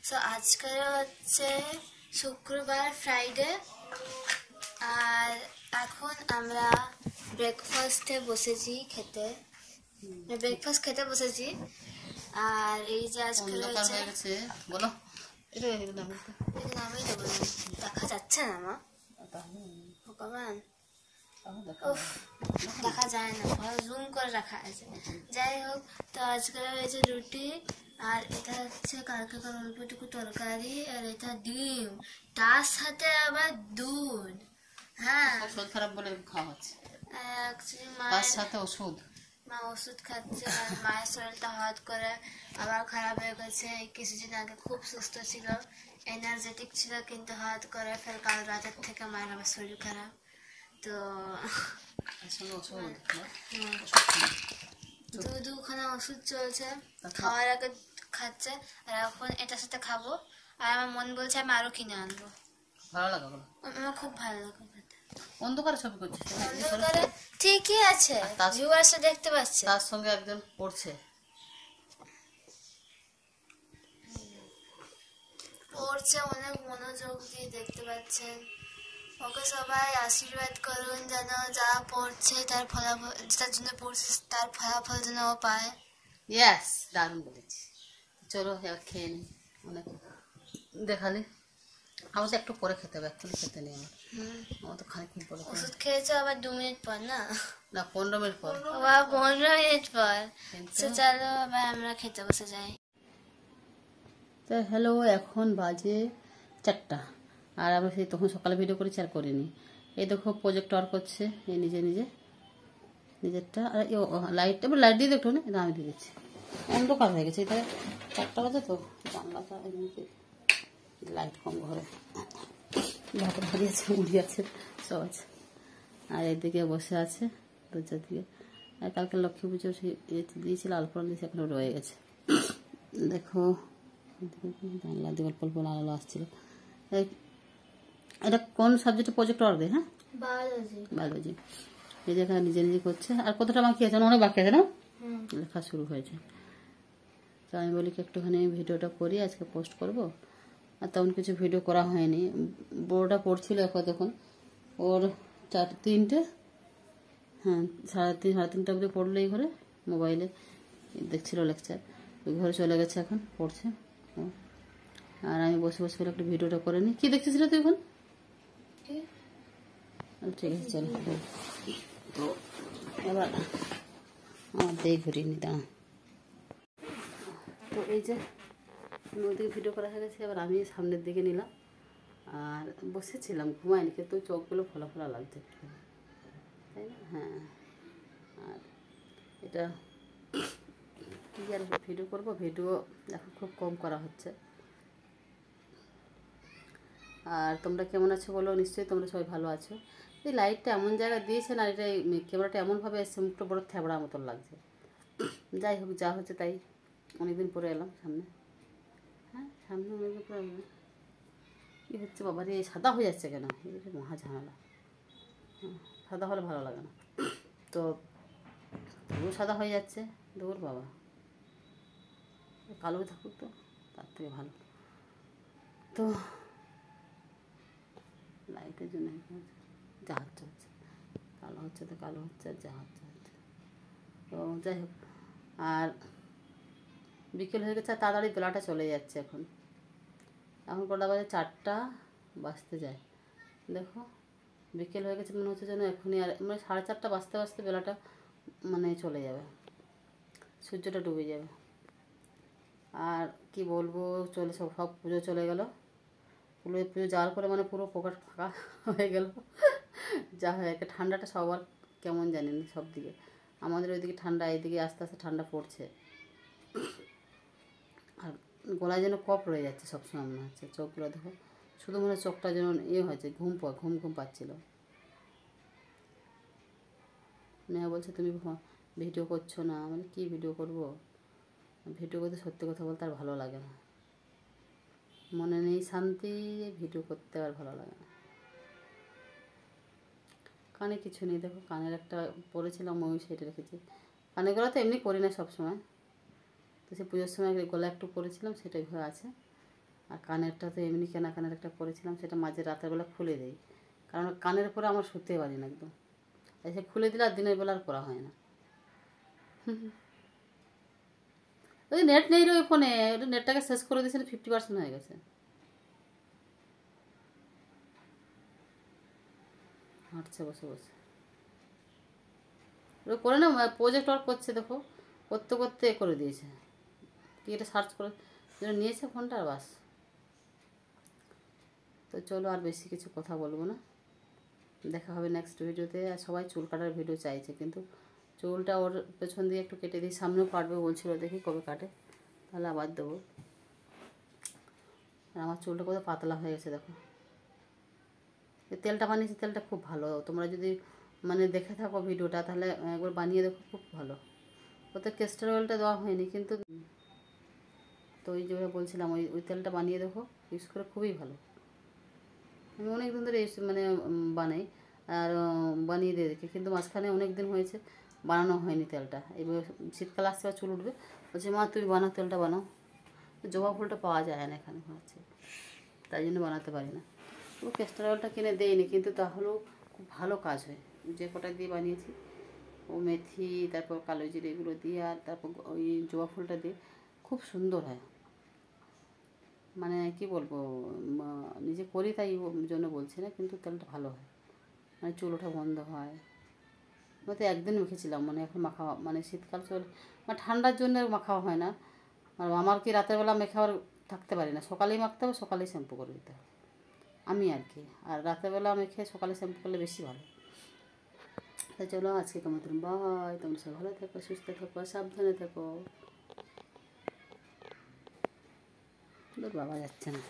So আজকে হচ্ছে শুক্রবার ফ্রাইডে আর এখন আমরা ব্রেকফাস্টে বসেছি খেতে বসেছি আর এই যে আজকে রয়েছে বলো এটা নামই দেবো না দেখা যাচ্ছে না মা ভগবান দেখা যায় না জুম করে রাখা আছে যাই হোক তো আজকে হয়েছে রুটি আর এটা হচ্ছে কালকেকার অল্পটুকু তরকারি আর এটা ডিম তার সাথে আবার দুধ হ্যাঁ শরীর খারাপ বলে খাওয়া হচ্ছে তার সাথে ওষুধ মা ওষুধ খাচ্ছে আর মায়ের শরীরটা হঠাৎ করে আবার খারাপ হয়ে গেছে কিছুদিন আগে খুব সুস্থ ছিল এনার্জেটিক ছিল কিন্তু হঠাৎ করে ফের কাল রাতের থেকে মায়ের আবার শরীর খারাপ তো দুখানা ওষুধ চলছে খাওয়ার আগে খাচ্ছে আর এখন এটার সাথে খাবো আর আমার মন বলছে আমি আরো কিনে আনবো ভালো লাগে আমার খুব ভালো লাগে অন্ধকারে ছবি করছে অন্ধকারে ঠিকই আছে ভিউয়ার্স দেখতে পাচ্ছে তার সঙ্গে একজন পড়ছে অনেক মনোযোগ দিয়ে দেখতে পাচ্ছেন ওকে সবাই আশীর্বাদ করুন যেন যা পড়ছে তার ফলাফল যেটার জন্য পড়ছে তার ফলাফল যেন ও পায় ইয়েস দারুণ বলেছি চলো এবার খেয়ে নিই অনেক দেখালে আমার তো একটু পরে খেতে হবে এক্ষুনি খেতে নেই আমার তো খানিকক্ষণ পরে ওষুধ খেয়েছো আবার 2 মিনিট পর না 15 মিনিট পর 15 মিনিট পর চলো আবার আমরা খেতে বসে যাই তো হ্যালো এখন বাজে 4টা আর আমরা সেই তখন সকালে ভিডিও করেছি আর করিনি এই দেখো প্রজেক্ট ওয়ার্ক করছে এই নিজেরটা আর লাইট এবার লাইট দিয়ে দেখো না এটা আমি দিয়ে দিচ্ছি অন্ধকার হয়ে গেছে এটা 4টা বাজে তো জানলাটা লাইট কম ঘরে ভাত ভারী আছে মুড়ি আছে সব আছে আর এদিকে বসে আছে দরজার দিকে আর কালকে লক্ষ্মী পুজো দিয়েছিল আলপনা দিয়েছে এখনো রয়ে গেছে দেখো জানলা দিয়ে অল্প অল্প আলো আসছিল এটা কোন সাবজেক্টে প্রজেক্ট ওয়ার্ক দেয় হ্যাঁ বায়োলজি এই যে এখানে নিজে করছে আর কতটা বাকি আছে অনেক বাকি আছে না লেখা শুরু হয়েছে তো আমি বলি কি একটুখানি ভিডিওটা করি আজকে পোস্ট করব আর তেমন কিছু ভিডিও করা হয়নি বড়টা পড়ছিল তখন ওর 3টে হ্যাঁ 3:30 অবধি পড়লো এই ঘরে মোবাইলে দেখছিল লেকচার ওই ঘরে চলে গেছে এখন পড়ছে আর আমি বসে বসে একটু ভিডিওটা করে নিই কি দেখতেছিল তুই এখন ঠিক আছে চলো তো এবার আমার দিয়ে ঘুরিয়ে নি দাঁড়া তো এই যে ওদিকে ভিডিও করা হয়ে গেছে এবার আমি সামনের দিকে নিলাম আর বসেছিলাম ঘুমাইনি কিন্তু চোখগুলো ফোলা ফোলা লাগছে তাই না হ্যাঁ আর এটা কী আর ভিডিও করবো ভিডিও এখন খুব কম করা হচ্ছে আর তোমরা কেমন আছো বলো নিশ্চয়ই তোমরা সবাই ভালো আছো এই লাইটটা এমন জায়গায় দিয়েছে না এটা ক্যামেরাটা এমনভাবে এসছে মুখটা বড় থ্যাবড়া মতন লাগছে যাই হোক যা হচ্ছে তাই অনেকদিন পরে এলাম সামনে হ্যাঁ সামনে অনেকদিন পরে এলাম কী হচ্ছে বাবা রে সাদা হয়ে যাচ্ছে কেন এটা মহা ঝামেলা সাদা হলে ভালো লাগে না তো তবুও সাদা হয়ে যাচ্ছে দূর বাবা কালো থাকুক তো তার থেকে ভালো তো লাইটের জন্য যা হচ্ছে কালো হচ্ছে তো কালো হচ্ছে আর যা হচ্ছে তো যাই হোক আর বিকেল হয়ে গেছে আর তাড়াতাড়ি বেলাটা চলে যাচ্ছে এখন কটা বাজে 4টা বাজতে যায় দেখো বিকেল হয়ে গেছে মনে হচ্ছে যেন এখনই আর মানে 4:30 বাজতে বাজতে বেলাটা মানে চলে যাবে সূর্যটা ডুবে যাবে আর কি বলবো চলে সব পুজো চলে গেল পুজো যাওয়ার পরে মানে পুরো পকেট ফাঁকা হয়ে গেল যা হয় একটা ঠান্ডাটা সবার কেমন জানেন সব দিকে আমাদের ওইদিকে ঠান্ডা এইদিকে আস্তে আস্তে ঠান্ডা পড়ছে আর গলায় যেন কফ রয়ে যাচ্ছে সবসময় মনে হচ্ছে চোখগুলো দেখো শুধু মনে হয় চোখটা যেন হয়েছে ঘুম পাচ্ছিল নেহা বলছে তুমি ভিডিও করছো না মানে কী ভিডিও করবো ভিডিও করতে সত্যি কথা বলতে আর ভালো লাগে না মনে নেই শান্তি ভিডিও করতে আর ভালো লাগে না কানে কিছু নেই দেখো কানের একটা পরেছিলাম ওই সেটা রেখেছি কানের গলা তো এমনি করি না সবসময় তো সে পুজোর সময় গলা একটু পরেছিলাম সেটাই হয়ে আছে আর কানেরটা তো এমনি কেনা কানের একটা করেছিলাম, সেটা মাঝে রাতের বেলা খুলে দেই, কারণ কানের পরে আমার শুতে পারি না একদম, এসে খুলে দিলে আর দিনের বেলা আর করা হয় না। ওই নেট নেই রে ওই ফোনে, ওটা নেটটাকে শেষ করে দিয়েছিল, 50% হয়ে গেছে। হাঁটছে বসে বসে, ও করে না প্রজেক্ট ওয়ার্ক করছে, দেখো করতে করতে করে দিয়েছে, কি এটা সার্চ করে নিয়েছে ফোনটা আর বাস। তো চলো আর বেশি কিছু কথা বলবো না, দেখা হবে নেক্সট ভিডিওতে। আর সবাই চুল কাটার ভিডিও চাইছে, কিন্তু চুলটা ওর পেছন দিয়ে একটু কেটে দিই, সামনেও কাটবে বলছিল, দেখি কবে কাটে, তাহলে আবার দেবো। আর আমার চুলটা কত পাতলা হয়ে গেছে দেখো। এই তেলটা বানিয়েছি, তেলটা খুব ভালো, তোমরা যদি মানে দেখে থাকো ভিডিওটা তাহলে একবার বানিয়ে দেখো, খুব ভালো। ওতে ক্যাস্টর অয়েলটা দেওয়া হয়নি কিন্তু, তো ওই যে বলছিলাম ওই ওই তেলটা বানিয়ে দেখো, ইউজ করে খুবই ভালো। আমি অনেক দিন ধরে মানে বানাই, আর বানিয়ে দিয়ে দেখি, কিন্তু মাঝখানে অনেক দিন হয়েছে বানানো হয়নি তেলটা। এবার শীতকাল আসছে বা চুল উঠবে, বলছে মা তুই বানাও, তেলটা বানাও। জবা ফুলটা পাওয়া যায় না এখানে হচ্ছে, তাই জন্য বানাতে পারি না। ও ক্যাস্টর অয়েলটা কিনে দেয়নি, কিন্তু তাহলেও খুব ভালো কাজ হয়, যে কটা দিয়ে বানিয়েছি, ও মেথি তারপর কালো জিরে এগুলো দিয়ে, আর তারপর ওই জবা ফুলটা দিয়ে খুব সুন্দর হয়। মানে কি বলবো, নিজে করি তাই জন্য বলছি না, কিন্তু তেলটা ভালো হয়, মানে চুল ওঠা বন্ধ হয়। আমি তো একদিন মেখেছিলাম, মানে এখন মাখা, মানে শীতকাল চলে, মানে ঠান্ডার জন্য মাখা হয় না। আর আমার কি রাতের বেলা মেখে আবার থাকতে পারি না, সকালেই মাখতে হবে, সকালেই শ্যাম্পু করে দিতে হবে আমি আর কি। আর রাতের বেলা মেখে সকালে শ্যাম্পু করলে বেশি ভালো। তাই চলো আজকে কেমন বাই, তোমরা সব ভালো থেকো, সুস্থ থেকো, সাবধানে থেকো। বাবা যাচ্ছে না।